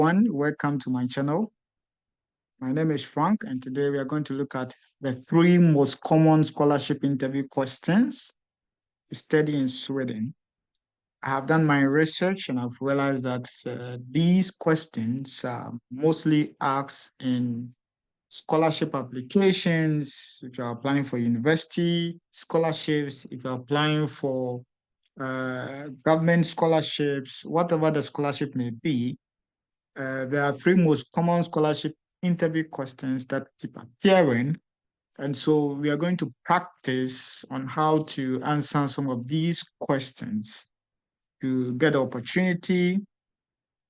Welcome to my channel. My name is Frank, and today we are going to look at the three most common scholarship interview questions to study in Sweden. I have done my research and I've realized that these questions are mostly asked in scholarship applications, if you are applying for university scholarships, if you're applying for government scholarships, whatever the scholarship may be. There are three most common scholarship interview questions that keep appearing. And so we are going to practice on how to answer some of these questions to get the opportunity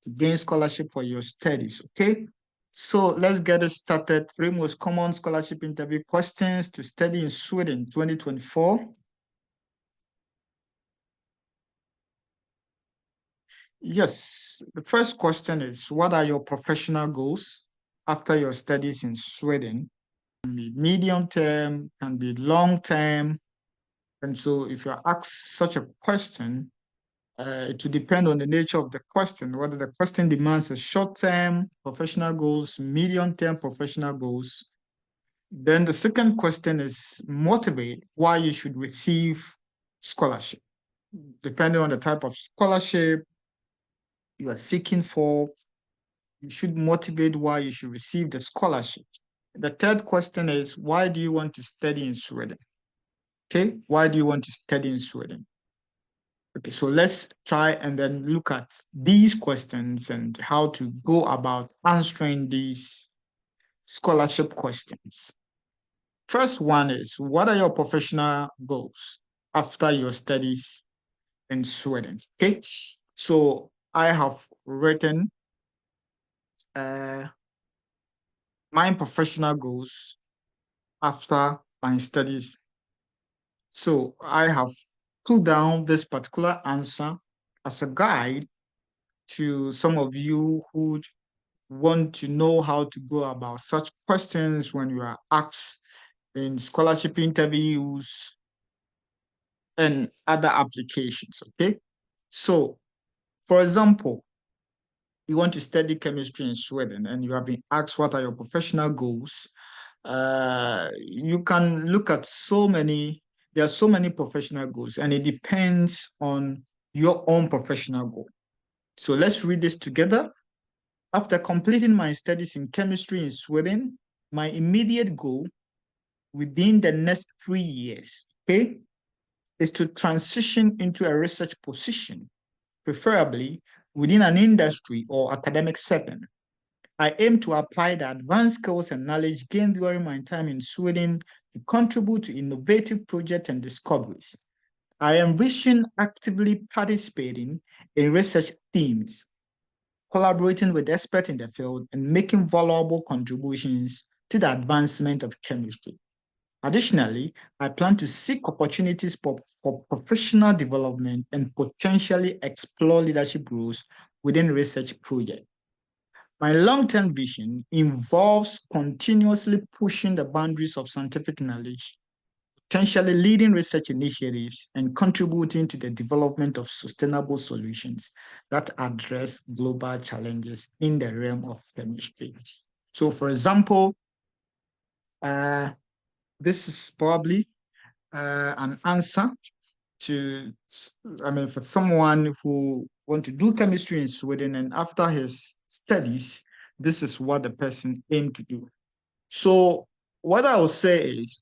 to gain scholarship for your studies, okay? So let's get it started. Three most common scholarship interview questions to study in Sweden 2024. Yes, the first question is, what are your professional goals after your studies in Sweden? Can be medium term, can be long term. And so if you're asked such a question, it will depend on the nature of the question, whether the question demands a short-term professional goals, medium-term professional goals. Then the second question is motivate why you should receive scholarship. Depending on the type of scholarship you are seeking for, you should motivate why you should receive the scholarship. The third question is, why do you want to study in Sweden? Okay, why do you want to study in Sweden? Okay, so let's try and then look at these questions and how to go about answering these scholarship questions. First one is, what are your professional goals after your studies in Sweden? Okay, so I have written my professional goals after my studies. So I have put down this particular answer as a guide to some of you who want to know how to go about such questions when you are asked in scholarship interviews and other applications, okay? So, for example, you want to study chemistry in Sweden and you have been asked what are your professional goals. You can look at there are so many professional goals, and it depends on your own professional goal. So let's read this together. After completing my studies in chemistry in Sweden, my immediate goal within the next 3 years, okay, is to transition into a research position, preferably within an industry or academic setting. I aim to apply the advanced skills and knowledge gained during my time in Sweden to contribute to innovative projects and discoveries. I envision actively participating in research themes, collaborating with experts in the field, and making valuable contributions to the advancement of chemistry. Additionally, I plan to seek opportunities for professional development and potentially explore leadership roles within research projects. My long-term vision involves continuously pushing the boundaries of scientific knowledge, potentially leading research initiatives, and contributing to the development of sustainable solutions that address global challenges in the realm of chemistry. So, for example, this is probably an answer to, for someone who want to do chemistry in Sweden, and after his studies, this is what the person aimed to do. So what I will say is,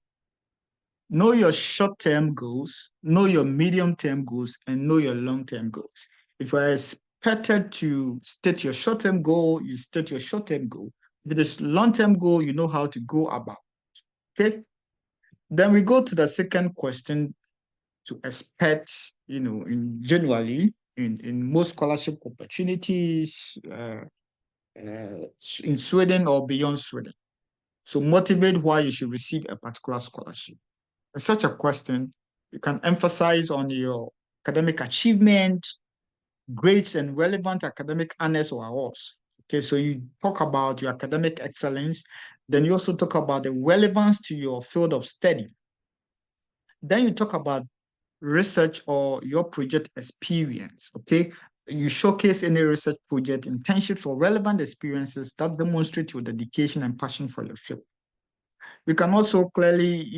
know your short-term goals, know your medium-term goals, and know your long-term goals. If you are expected to state your short-term goal, you state your short-term goal. If it is long-term goal, you know how to go about. Okay. Then we go to the second question to expect, generally in most scholarship opportunities in Sweden or beyond Sweden. So motivate why you should receive a particular scholarship. In such a question, you can emphasize on your academic achievement, grades, and relevant academic honors or awards. Okay, so you talk about your academic excellence, then you also talk about the relevance to your field of study. Then you talk about research or your project experience, okay? You showcase any research project, internships, or relevant experiences that demonstrate your dedication and passion for your field. You can also clearly,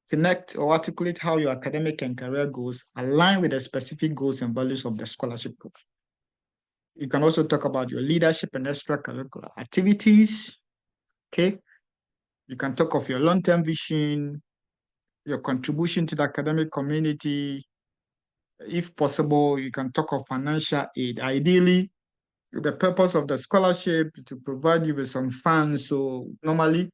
connect or articulate how your academic and career goals align with the specific goals and values of the scholarship program. You can also talk about your leadership and extracurricular activities. Okay. You can talk of your long-term vision, your contribution to the academic community. If possible, you can talk of financial aid. Ideally, the purpose of the scholarship to provide you with some funds. So normally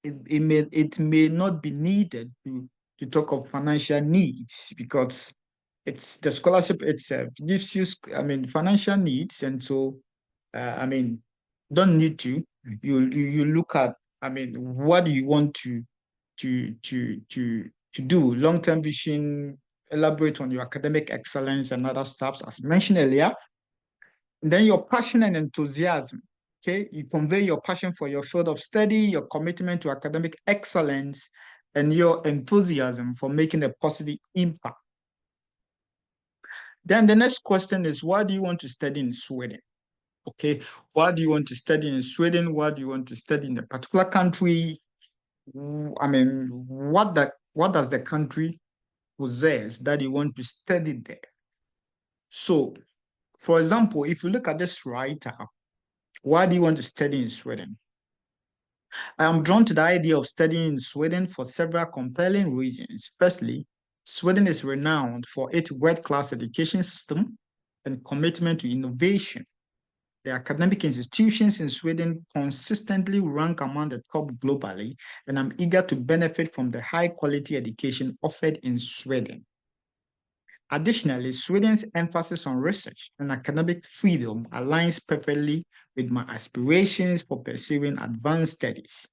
it may not be needed to talk of financial needs because it's the scholarship itself gives you, financial needs. And so, don't need to, you look at, what do you want to do, long-term vision, elaborate on your academic excellence and other stuff, as mentioned earlier. And then your passion and enthusiasm. Okay, you convey your passion for your field of study, your commitment to academic excellence, and your enthusiasm for making a positive impact. Then the next question is, why do you want to study in Sweden? Okay, why do you want to study in Sweden? Why do you want to study in a particular country? What does the country possess that you want to study there? So, for example, if you look at this writer, why do you want to study in Sweden? I am drawn to the idea of studying in Sweden for several compelling reasons. Firstly, Sweden is renowned for its world-class education system and commitment to innovation. The academic institutions in Sweden consistently rank among the top globally, and I'm eager to benefit from the high-quality education offered in Sweden. Additionally, Sweden's emphasis on research and academic freedom aligns perfectly with my aspirations for pursuing advanced studies.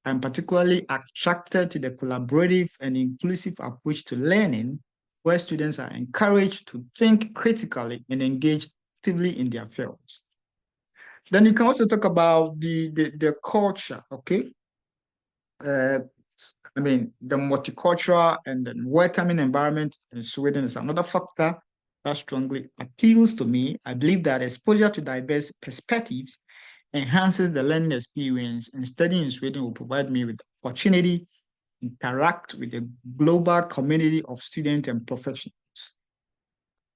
I'm particularly attracted to the collaborative and inclusive approach to learning, where students are encouraged to think critically and engage actively in their fields. Then you can also talk about the culture, okay? The multicultural and the welcoming environment in Sweden is another factor that strongly appeals to me. I believe that exposure to diverse perspectives enhances the learning experience, and studying in Sweden will provide me with the opportunity to interact with a global community of students and professionals.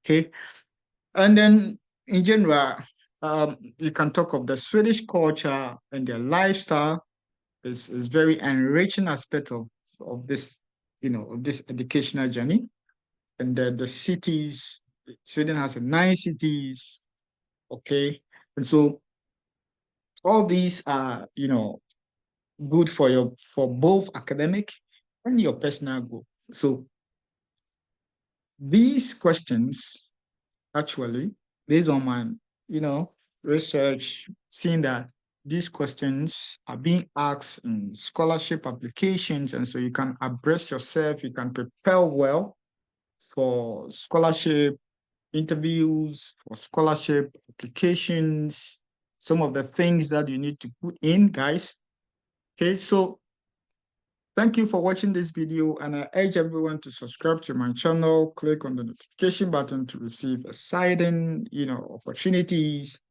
Okay. And then in general, you can talk of the Swedish culture and their lifestyle is very enriching aspect of this, of this educational journey. And the cities, Sweden has 9 cities, okay? And so all these are, good for both academic and your personal growth. So these questions actually, based on my, research, seeing that these questions are being asked in scholarship applications, and so you can address yourself, you can prepare well for scholarship interviews, for scholarship applications, some of the things that you need to put in, guys. Okay, so thank you for watching this video, and I urge everyone to subscribe to my channel, click on the notification button to receive exciting, opportunities